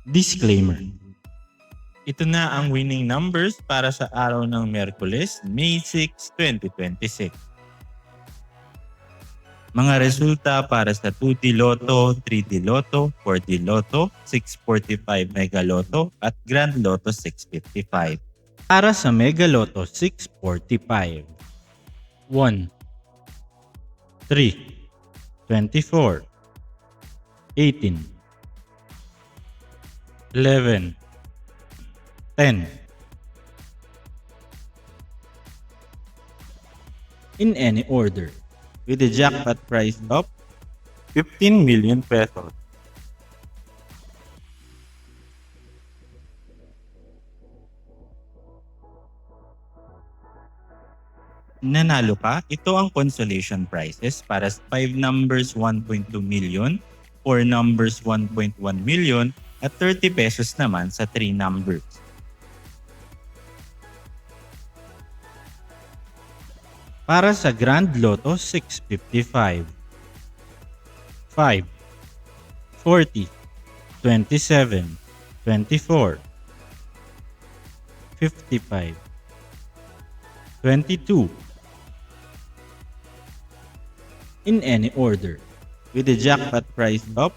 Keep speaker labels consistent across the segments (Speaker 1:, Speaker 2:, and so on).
Speaker 1: Disclaimer. Ito na ang winning numbers para sa araw ng Miyerkules, May 6, 2026. Mga resulta para sa 2D Lotto, 3D Lotto, 4D Lotto, 645 Mega Lotto at Grand Lotto 655. Para sa Mega Lotto 645. 1, 3, 24, 18, 11, 10. In any order, with the jackpot price of 15 million pesos. Nanalo ka, ito ang consolation prizes para sa 5 numbers 1.2 million, 4 numbers 1.1 million, at 30 pesos naman sa 3 numbers. Para sa Grand Lotto 655. 5, 40, 27, 24, 55, 22. In any order, with the jackpot price of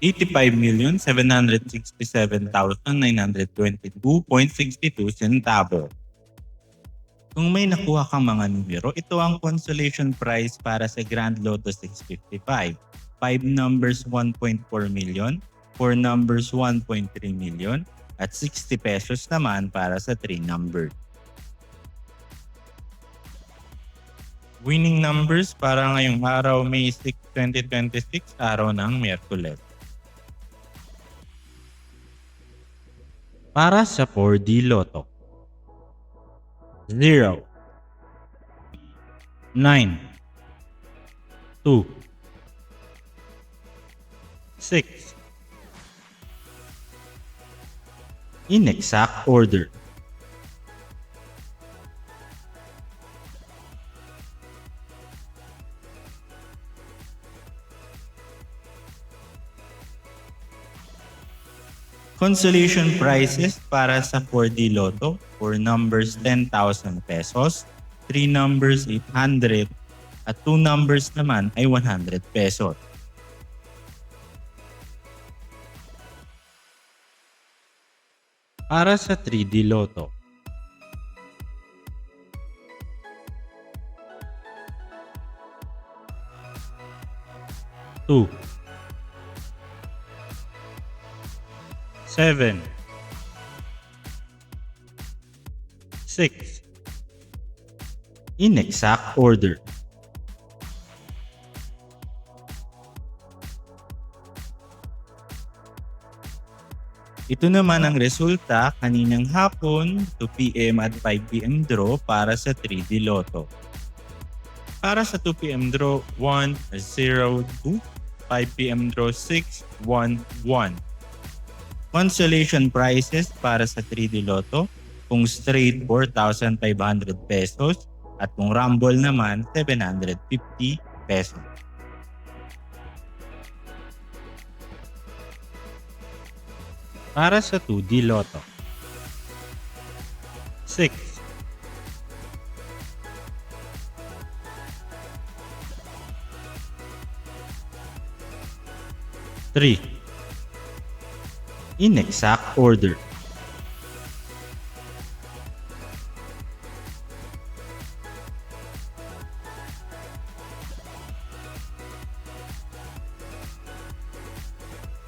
Speaker 1: 85,767,922.62 centavo. Kung may nakuha kang mga numero, ito ang consolation prize para sa Grand Lotto 655. 5 numbers 1.4 million, 4 numbers 1.3 million, at 60 pesos naman para sa 3 numbers. Winning numbers para ngayong araw, May 6, 2026, araw ng Miyerkules. Para sa 4D Lotto. 0, 9, 2, 6. In exact order. Consolation prizes para sa 4D Lotto, 4 numbers 10,000 pesos, 3 numbers 800, at 2 numbers naman ay 100 pesos. Para sa 3D Lotto. 2, 7, 6. In exact order. Ito naman ang resulta kaninang hapon, 2 p.m. at 5 p.m. draw para sa 3D Lotto. Para sa 2 p.m. draw, 1, 0, 2, 5 p.m. draw, 6, 1, 1. Consolation prizes para sa 3D Lotto, kung straight 4,500 pesos at kung rumble naman 750 pesos. Para sa 2D Lotto. 6, 3. In exact order.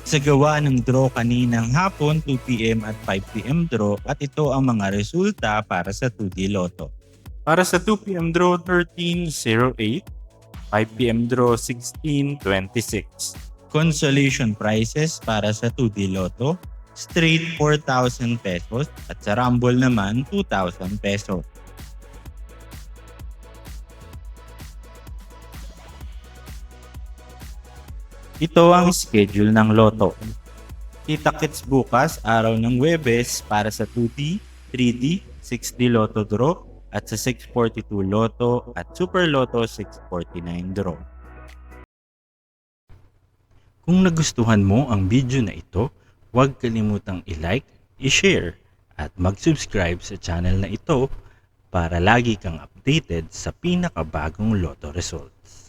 Speaker 1: Sa gawa ng draw kaninang hapon, 2 p.m. at 5 p.m. draw, at ito ang mga resulta para sa 2D Lotto. Para sa 2 p.m. draw, 13.08, 5 p.m. draw, 16.26. Consolation prizes para sa 2D Lotto, straight 4,000 pesos at sa rumble naman 2,000 pesos. Ito ang schedule ng Lotto. Kita-kits bukas, araw ng Huwebes, para sa 2D, 3D, 6D Lotto draw at sa 642 Lotto at Super Lotto 649 draw. Kung nagustuhan mo ang video na ito, Huwag kalimutang i-like, i-share, at mag-subscribe sa channel na ito para lagi kang updated sa pinakabagong Lotto results.